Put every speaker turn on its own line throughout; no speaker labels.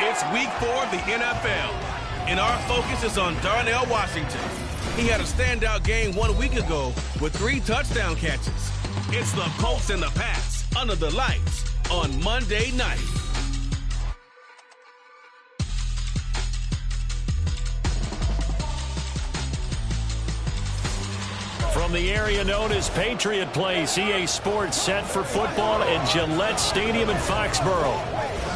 It's week 4 of the NFL, and our focus is on Darnell Washington. He had a standout game 1 week ago with 3 touchdown catches. It's the Colts and the Pats under the lights on Monday night.
From the area known as Patriot Place, EA Sports set for football at Gillette Stadium in Foxborough.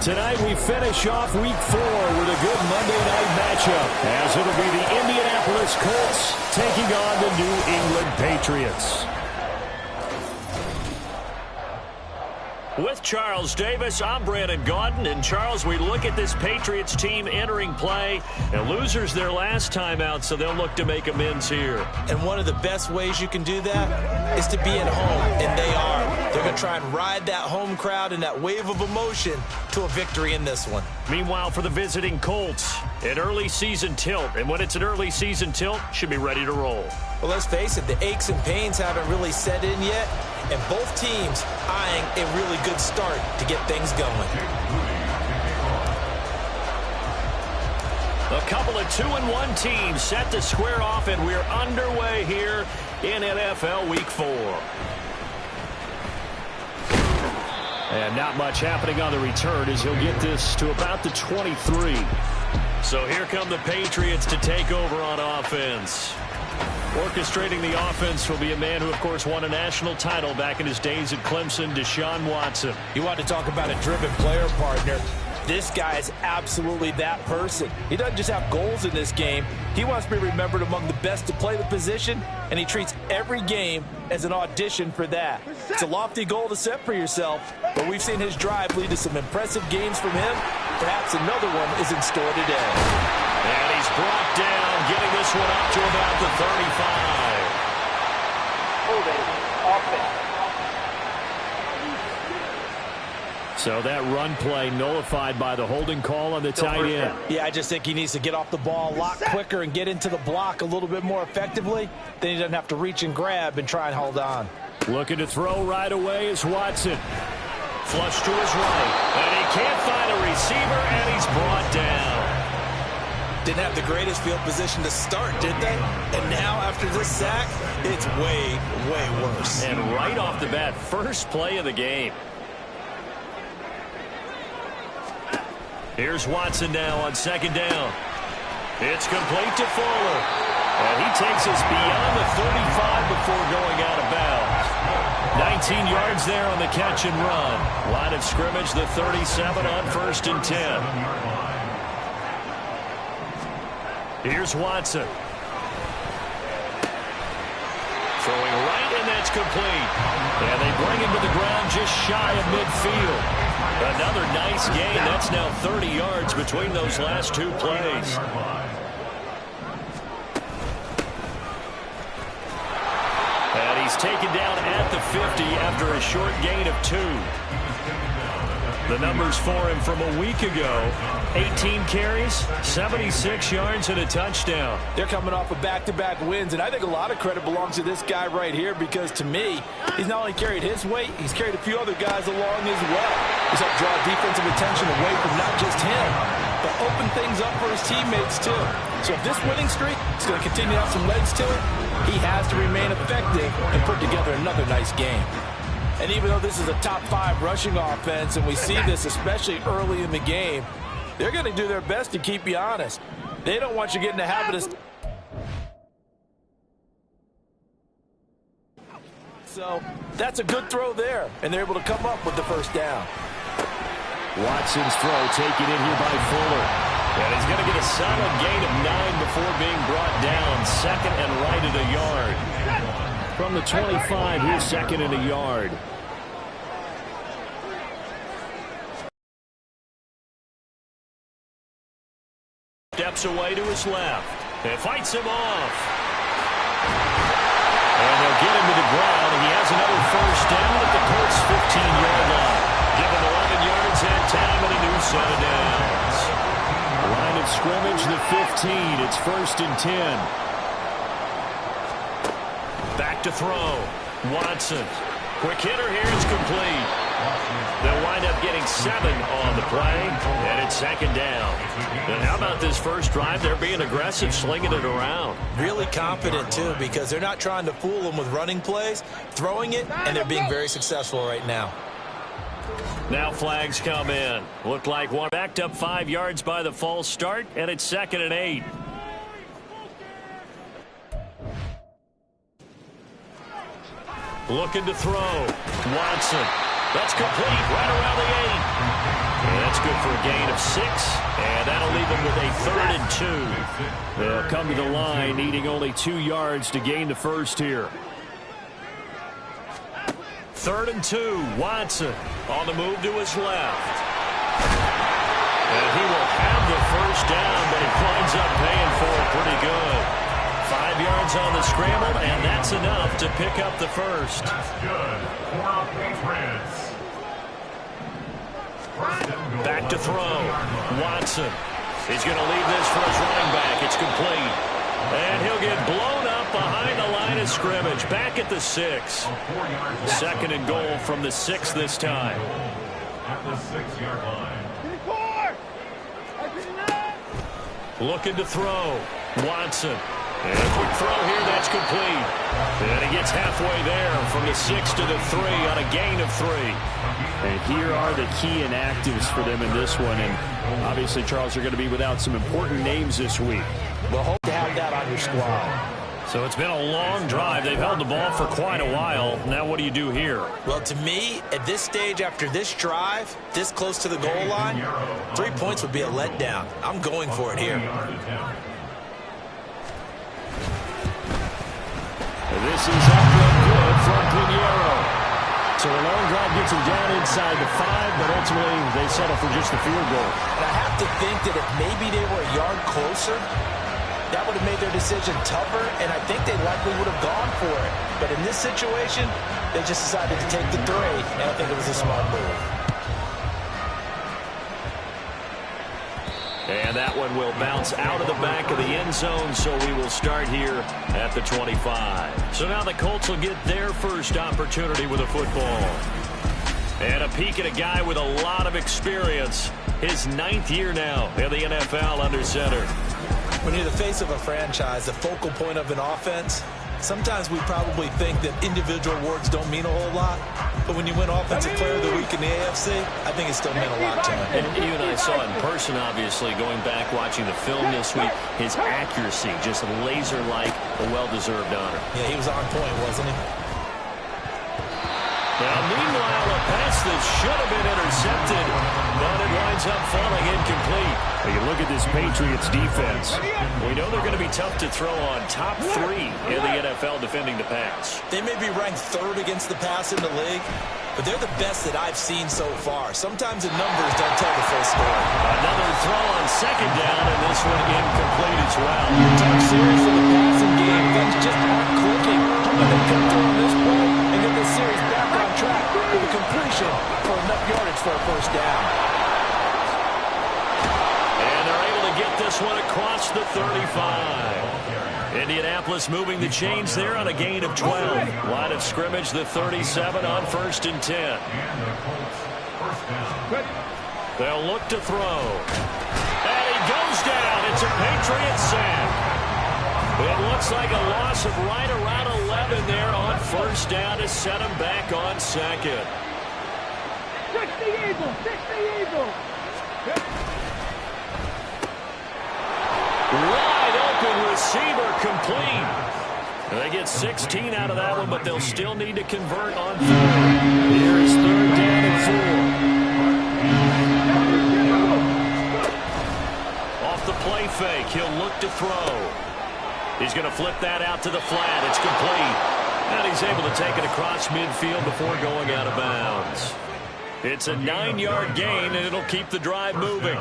Tonight we finish off week 4 with a good Monday night matchup, as it'll be the Indianapolis Colts taking on the New England Patriots. With Charles Davis, I'm Brandon Gaudin. And Charles, we look at this Patriots team entering play, and losers their last time out, so they'll look to make amends here.
And one of the best ways you can do that is to be at home, and they are. They're going to try and ride that home crowd and that wave of emotion to a victory in this one.
Meanwhile, for the visiting Colts, an early season tilt. And when it's an early season tilt, should be ready to roll.
Well, let's face it, the aches and pains haven't really set in yet, and both teams eyeing a really good start to get things going.
A couple of 2-1 teams set to square off, and we're underway here in NFL Week 4. And not much happening on the return as he'll get this to about the 23. So here come the Patriots to take over on offense. Orchestrating the offense will be a man who, of course, won a national title back in his days at Clemson, Deshaun Watson.
You want to talk about a driven player, partner. This guy is absolutely that person. He doesn't just have goals in this game. He wants to be remembered among the best to play the position, and he treats every game as an audition for that. It's a lofty goal to set for yourself, but we've seen his drive lead to some impressive games from him. Perhaps another one is in store today.
And he's brought down, getting this one up to about the 35.
Holding offense.
So that run play nullified by the holding call on the tight end.
Yeah, I just think he needs to get off the ball a lot quicker and get into the block a little bit more effectively. Then he doesn't have to reach and grab and try and hold on.
Looking to throw right away is Watson. Flush to his right. And he can't find a receiver, and he's brought down.
Didn't have the greatest field position to start, did they? And now, after this sack, it's way, way worse.
And right off the bat, first play of the game. Here's Watson now on second down. It's complete to Fuller. And he takes us beyond the 35 before going out of bounds. 19 yards there on the catch and run. Line of scrimmage, the 37 on 1st and 10. Here's Watson. Throwing right, and that's complete. And they bring him to the ground just shy of midfield. Another nice gain. That's now 30 yards between those last 2 plays. And he's taken down at the 50 after a short gain of 2. The numbers for him from a week ago: 18 carries, 76 yards, and a touchdown.
They're coming off of back-to-back wins, and I think a lot of credit belongs to this guy right here, because to me, he's not only carried his weight, he's carried a few other guys along as well. He's helped draw defensive attention away from not just him, but open things up for his teammates too. So if this winning streak is going to continue to have some legs to it, he has to remain effective and put together another nice game. And even though this is a top 5 rushing offense, and we see this especially early in the game, they're going to do their best to keep you honest. They don't want you getting the habit of... So that's a good throw there, and they're able to come up with the first down.
Watson's throw taken in here by Fuller. And he's going to get a solid gain of 9 before being brought down. Second and right at a yard. From the 25, here's second and a yard. Steps away to his left. And fights him off. And they'll get him to the ground. And he has another first down at the Colts' 15-yard line. Give him 11 yards and time and a new set of downs. scrimmage, the 15. It's 1st and 10. Back to throw. Watson. Quick hitter here. It's complete. They'll wind up getting 7 on the play, and it's 2nd down. And how about this first drive? They're being aggressive, slinging it around.
Really confident, too, because they're not trying to fool them with running plays, throwing it, and they're being very successful right now.
Now flags come in. Looked like one backed up 5 yards by the false start, and it's 2nd and 8. Looking to throw. Watson. That's complete right around the 8. And that's good for a gain of 6. And that'll leave them with a 3rd and 2. They'll come to the line needing only 2 yards to gain the first here. 3rd and 2. Watson on the move to his left. And he will have the first down, but he winds up paying for it pretty good. 5 yards on the scramble, and that's enough to pick up the first.
That's good for Patriots.
Back to throw. Watson. He's going to leave this for his running back. It's complete. And he'll get blown up behind the line of scrimmage. Back at the 6. 2nd and goal from the 6 this time.
At the 6-yard line.
Looking to throw. Watson. And a quick throw here, that's complete. And he gets halfway there from the 6 to the 3 on a gain of 3.
And here are the key inactives for them in this one. And obviously, Charles, are going to be without some important names this week.
Well, hope to have that on your squad.
So it's been a long drive. They've held the ball for quite a while. Now what do you do here?
Well, to me, at this stage after this drive, this close to the goal line, 3 points would be a letdown. I'm going for it here.
This is up and good from Pinheiro. So a long drive gets him down inside the 5, but ultimately they settle for just the field goal.
And I have to think that if maybe they were a yard closer, that would have made their decision tougher, and I think they likely would have gone for it. But in this situation, they just decided to take the 3, and I think it was a smart move.
And that one will bounce out of the back of the end zone, so we will start here at the 25. So now the Colts will get their first opportunity with a football. And a peek at a guy with a lot of experience. His 9th year now in the NFL under center.
When you're the face of a franchise, the focal point of an offense, sometimes we probably think that individual awards don't mean a whole lot. But when you win Offensive Player of the Week in the AFC, I think it still meant a lot to him.
And you and I saw it in person, obviously, going back, watching the film this week. His accuracy, just laser-like, a well-deserved honor.
Yeah, he was on point, wasn't he?
Now, meanwhile, a pass that should have been intercepted, but it winds up falling incomplete.
When you look at this Patriots defense,
we know they're going to be tough to throw on. Top 3 in the NFL defending the pass.
They may be ranked 3rd against the pass in the league, but they're the best that I've seen so far. Sometimes the numbers don't tell the full story.
Another throw on 2nd down, and this one incomplete as well.
Talk serious in the passing game. Things just aren't clicking. But they come through on this play and get the series back on track with a completion for enough yardage for a first down.
And they're able to get this one across the 35. Indianapolis moving the chains there on a gain of 12. Line of scrimmage, the 37 on 1st and 10. They'll look to throw. And he goes down. It's a Patriot sack. It looks like a loss of right around 11 there on 1st down to set him back on 2nd.
60 Eagles, 60 Eagles.
Wide open receiver complete. They get 16 out of that one, but they'll still need to convert on 3rd. Here's 3rd down and 4. Off the play fake, he'll look to throw. He's going to flip that out to the flat. It's complete. And he's able to take it across midfield before going out of bounds. It's a 9-yard gain, and it'll keep the drive moving.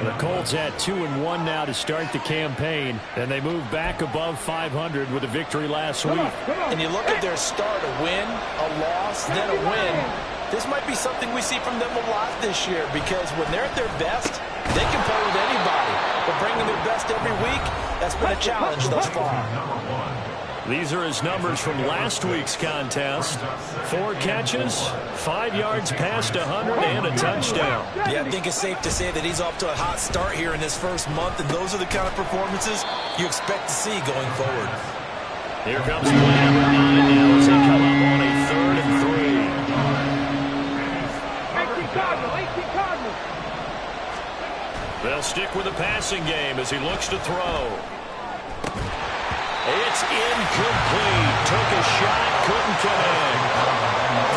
the Colts had 2-1 now to start the campaign, and they moved back above 500 with a victory last week.
And you look at their start, a win, a loss, then a win. This might be something we see from them a lot this year, because when they're at their best, They can play with anybody, but bringing their best every week, that's been a challenge thus far.
These are his numbers from last week's contest. 4 catches, 5 yards past 100, and a touchdown.
Yeah, I think it's safe to say that he's off to a hot start here in his first month, and those are the kind of performances you expect to see going forward.
Here comes play number 9 now as they come up on a 3rd and 3.
18 Cardinals.
They'll stick with the passing game as he looks to throw. It's incomplete. Took a shot, couldn't connect.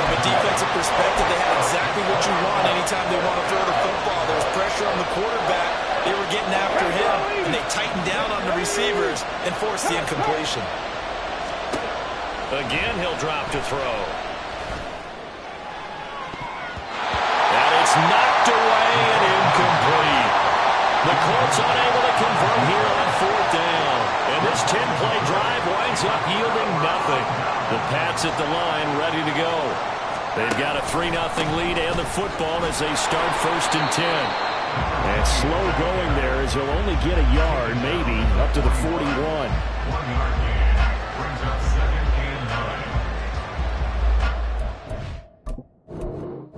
From a defensive perspective, they have exactly what you want anytime they want to throw the football. There's pressure on the quarterback. They were getting after him, and they tightened down on the receivers and forced the incompletion.
Again, he'll drop to throw. And it's knocked away and incomplete. The Colts unable to convert here on 4th down. And this 10-play drive winds up yielding nothing. The Pats at the line ready to go. They've got a 3-0 lead and the football as they start 1st and 10. And slow going there as he'll only get a yard, maybe, up to the 41.
1 yard gain brings up 2nd